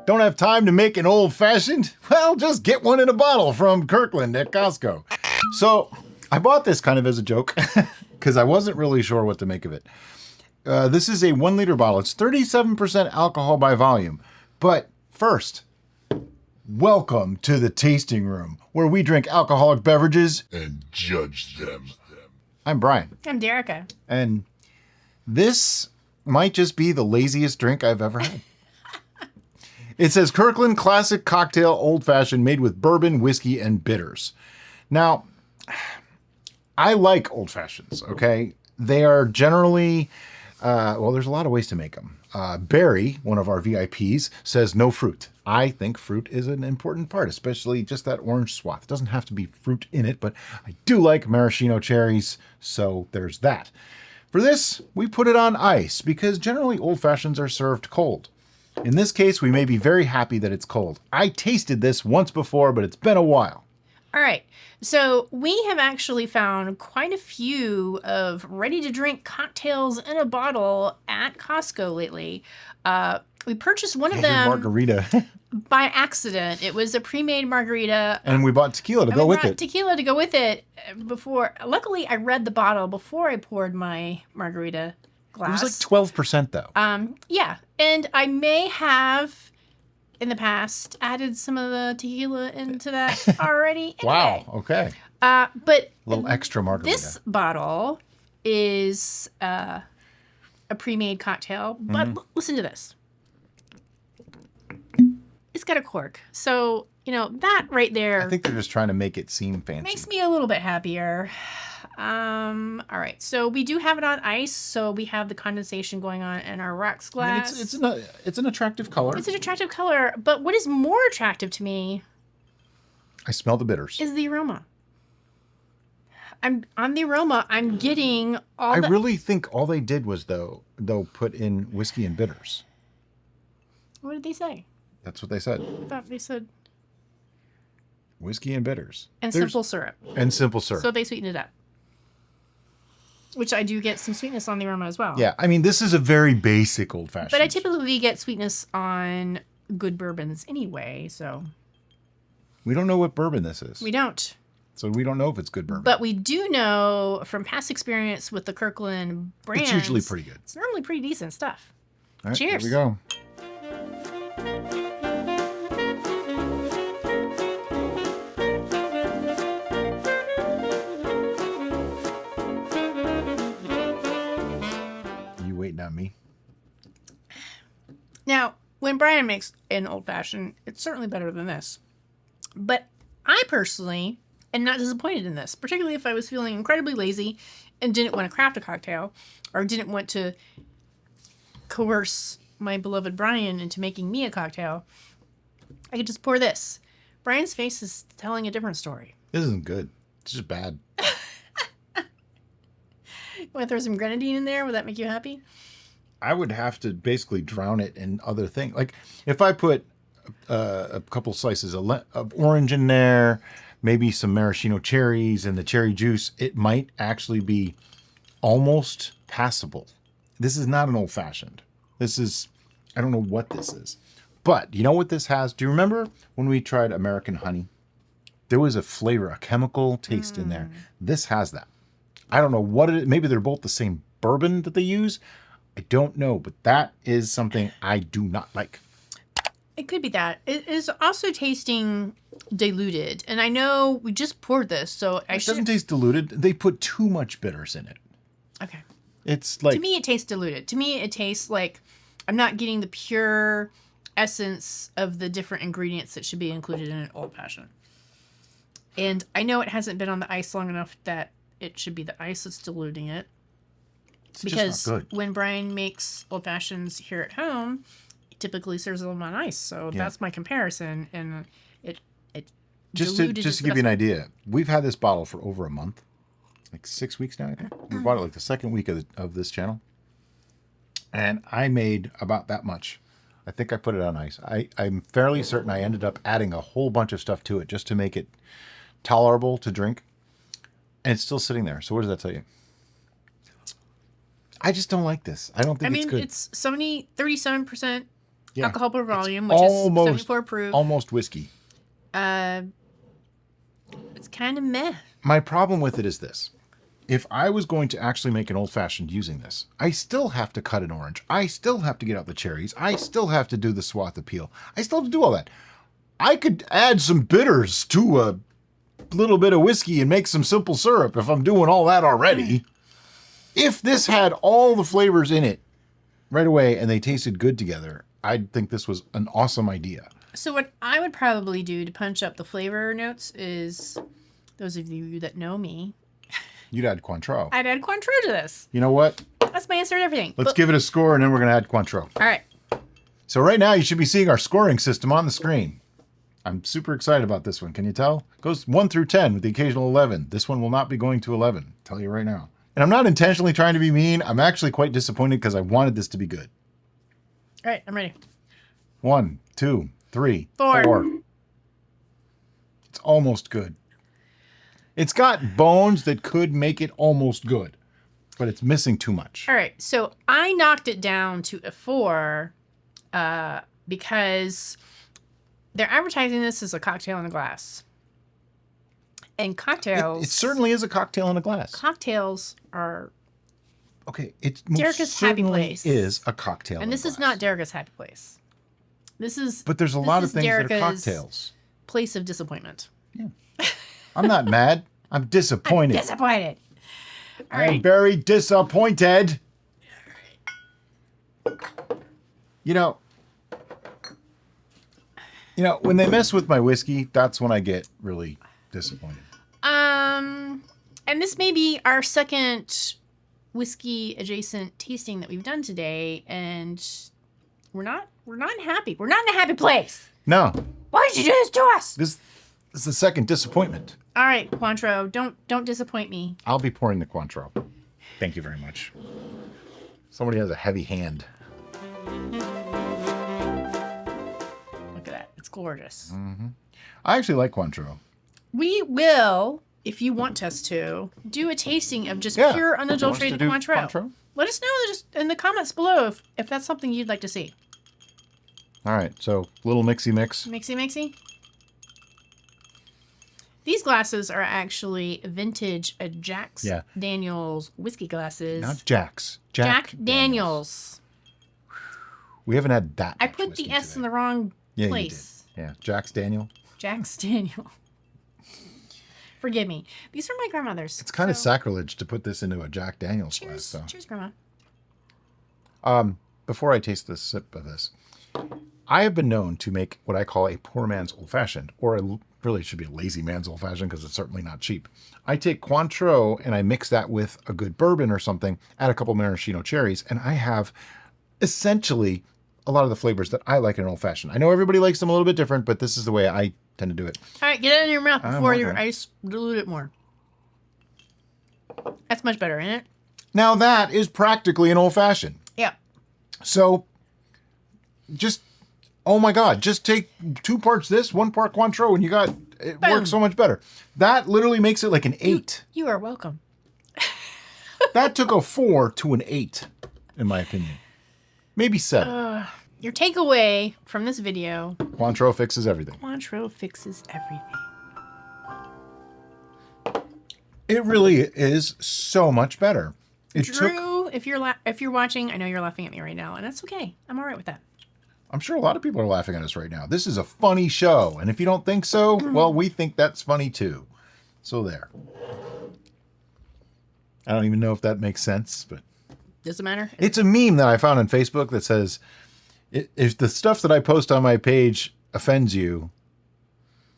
Don't have time to make an old fashioned? Well, just get one in a bottle from Kirkland at Costco. So I bought this kind of as a joke because I wasn't really sure what to make of it. This is a 1 liter bottle. It's 37% alcohol by volume. But first, welcome to the tasting room where we drink alcoholic beverages and judge them. I'm Brian. I'm Derica. And this might just be the laziest drink I've ever had. It says Kirkland Classic Cocktail Old Fashioned made with bourbon, whiskey, and bitters. Now, I like old fashions, okay? They are generally, well, there's a lot of ways to make them. Barry, one of our VIPs, says no fruit. I think fruit is an important part, especially just that orange swath. It doesn't have to be fruit in it, but I do like maraschino cherries, so there's that. For this, we put it on ice because generally old fashions are served cold. In this case, we may be very happy that it's cold. I tasted this once before, but it's been a while. All right. So we have actually found quite a few of ready-to-drink cocktails in a bottle at Costco lately. We purchased one of them Margarita. by accident. It was a pre-made margarita. And we bought tequila to go with it. Tequila to go with it before. Luckily, I read the bottle before I poured my margarita glass. It was like 12% though. Yeah. And I may have, in the past, added some of the tequila into that already. Wow. Okay. But A little extra margarita. this bottle is a pre-made cocktail. But listen to this. It's got a cork. So, that right there I think they're just trying to make it seem fancy. makes me a little bit happier. All right. So we do have it on ice. So we have the condensation going on in our rocks glass. I mean, it's an attractive color. It's an attractive color. But what is more attractive to me I smell the bitters. is the aroma. On the aroma, I'm getting I really think all they did was, though, put in whiskey and bitters. What did they say? That's what they said. I thought they said Whiskey and bitters. and simple syrup. And simple syrup. So they sweetened it up. Which I do get some sweetness on the aroma as well. Yeah, I mean, this is a very basic old fashioned. But I typically get sweetness on good bourbons anyway, so. We don't know what bourbon this is. We don't. So we don't know if it's good bourbon. But we do know from past experience with the Kirkland brands. It's usually pretty good. It's normally pretty decent stuff. All right, Cheers. Here we go. You waiting on me? Now, when Brian makes an old fashioned, it's certainly better than this. But I personally am not disappointed in this, particularly if I was feeling incredibly lazy and didn't want to craft a cocktail or didn't want to coerce my beloved Brian into making me a cocktail. I could just pour this. Brian's face is telling a different story. This isn't good. It's just bad. You want to throw some grenadine in there? Would that make you happy? I would have to basically drown it in other things. Like if I put a couple slices of orange in there, maybe some maraschino cherries and the cherry juice, it might actually be almost passable. This is not an old fashioned. This is, I don't know what this is. But you know what this has? Do you remember when we tried American honey? There was a flavor, a chemical taste in there. This has that. I don't know what it is. Maybe they're both the same bourbon that they use. I don't know, but that is something I do not like. It could be that. It is also tasting diluted. And I know we just poured this, so It doesn't taste diluted. They put too much bitters in it. Okay. It's like... To me, it tastes diluted. To me, it tastes like I'm not getting the pure essence of the different ingredients that should be included in an old fashioned. And I know it hasn't been on the ice long enough that it should be the ice that's diluting it. It's Because just not good. when Brian makes old fashions here at home, he typically serves them on ice. So that's my comparison. And it Just to diluted give you an specimen. idea, we've had this bottle for over a month. Like 6 weeks now, I think. We bought it like the second week of this channel. And I made about that much. I think I put it on ice. I'm fairly certain I ended up adding a whole bunch of stuff to it just to make it tolerable to drink. And it's still sitting there. So what does that tell you? I just don't like this. I don't think it's good. It's 37% Yeah. alcohol per volume, which almost, is 74 proof. Almost whiskey. It's kind of meh. My problem with it is this. If I was going to actually make an old-fashioned using this, I still have to cut an orange. I still have to get out the cherries. I still have to do the swath appeal. I still have to do all that. I could add some bitters to a little bit of whiskey and make some simple syrup if I'm doing all that already. If this had all the flavors in it right away and they tasted good together, I'd think this was an awesome idea. So what I would probably do to punch up the flavor notes is, those of you that know me, You'd add Cointreau. I'd add Cointreau to this. You know what? That's my answer to everything. Let's give it a score and then we're going to add Cointreau. All right. So right now you should be seeing our scoring system on the screen. I'm super excited about this one. Can you tell? It goes 1 through 10 with the occasional 11. This one will not be going to 11. I'll tell you right now. And I'm not intentionally trying to be mean. I'm actually quite disappointed because I wanted this to be good. All right, I'm ready. 1, 2, 3, 4. 4. It's almost good. It's got bones that could make it almost good, but it's missing too much. All right, so I knocked it down to a 4 because they're advertising this as a cocktail in a glass. And cocktails... It certainly is a cocktail in a glass. Cocktails are... Okay, it Derica's most Happy certainly Place. is a cocktail And in this a is glass. not Derica's Happy Place. This is... But there's a this lot of is things that are Derica's cocktails. place of disappointment. I'm not mad. I'm disappointed. Disappointed. All I am right. very disappointed. You know, when they mess with my whiskey, that's when I get really disappointed. And this may be our second whiskey adjacent tasting that we've done today, and we're not happy. We're not in a happy place. No, Why did you do this to us? this is the second disappointment. All right, Cointreau, don't disappoint me. I'll be pouring the Cointreau. Thank you very much. Somebody has a heavy hand. Look at that. It's gorgeous. I actually like Cointreau. We will, if you want us to, do a tasting of just Yeah. pure unadulterated You want us to do Cointreau. Cointreau? Let us know just in the comments below if that's something you'd like to see. All right, so little mixy mix. Mixy. These glasses are actually vintage Jack Yeah. Daniels whiskey glasses. Not Jack's. Jack Daniels. We haven't had that. I much put whiskey the S today. in the wrong Yeah, place. you did. Yeah, Jack's Daniel. Jack's Daniel. Forgive me. These are my grandmother's. It's kind of sacrilege to put this into a Jack Daniel's glass. Cheers. So. Cheers, Grandma. Before I taste this sip of this, I have been known to make what I call a poor man's old fashioned, or really should be a lazy man's old fashioned because it's certainly not cheap. I take Cointreau and I mix that with a good bourbon or something, add a couple maraschino cherries, and I have essentially a lot of the flavors that I like in an old fashioned. I know everybody likes them a little bit different, but this is the way I tend to do it. All right, get it in your mouth before okay. your ice dilute it more. That's much better, isn't it? Now that is practically an old fashioned. Yeah. So just, oh my God, just take 2 parts this, 1 part Cointreau, and you got, it Boom. works so much better. That literally makes it like an 8. You are welcome. That took a 4 to an 8, in my opinion. Maybe 7. Your takeaway from this video: Cointreau fixes everything. Cointreau fixes everything. It really is so much better. It took, Drew, if you're watching, I know you're laughing at me right now, and that's okay. I'm all right with that. I'm sure a lot of people are laughing at us right now. This is a funny show. And if you don't think so, well, we think that's funny too. So there. I don't even know if that makes sense, but Doesn't matter. it's a meme that I found on Facebook that says, if the stuff that I post on my page offends you,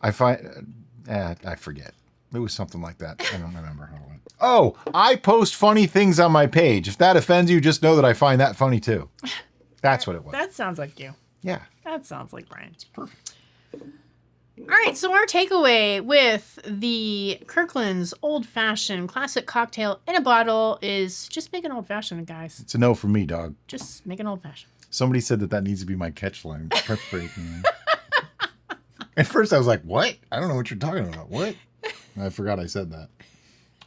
I forget. It was something like that. I don't remember how it went. Oh, I post funny things on my page. If that offends you, just know that I find that funny too. That's what it was. That sounds like you. Yeah. That sounds like Brian. It's perfect. All right, so our takeaway with the Kirkland's Old Fashioned classic cocktail in a bottle is just make an old fashioned, guys. It's a no for me, dog. Just make an old fashioned. Somebody said that needs to be my catch line. Prep break. At first I was like, what? I don't know what you're talking about. What? I forgot I said that.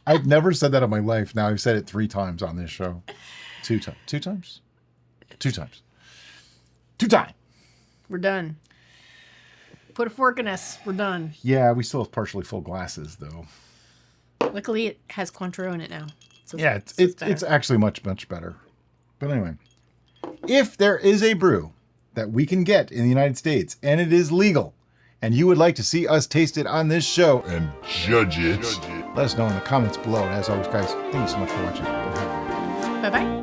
I've never said that in my life. Now I've said it 3 times on this show. 2 times. 2 times? 2 times. 2 times. We're done. Put a fork in us. We're done. Yeah, we still have partially full glasses, though. Luckily, it has Cointreau in it now. So Yeah, better. it's actually much, much better. But anyway, if there is a brew that we can get in the United States and it is legal, and you would like to see us taste it on this show And judge it. let us know in the comments below. And as always, guys, thank you so much for watching. Bye-bye.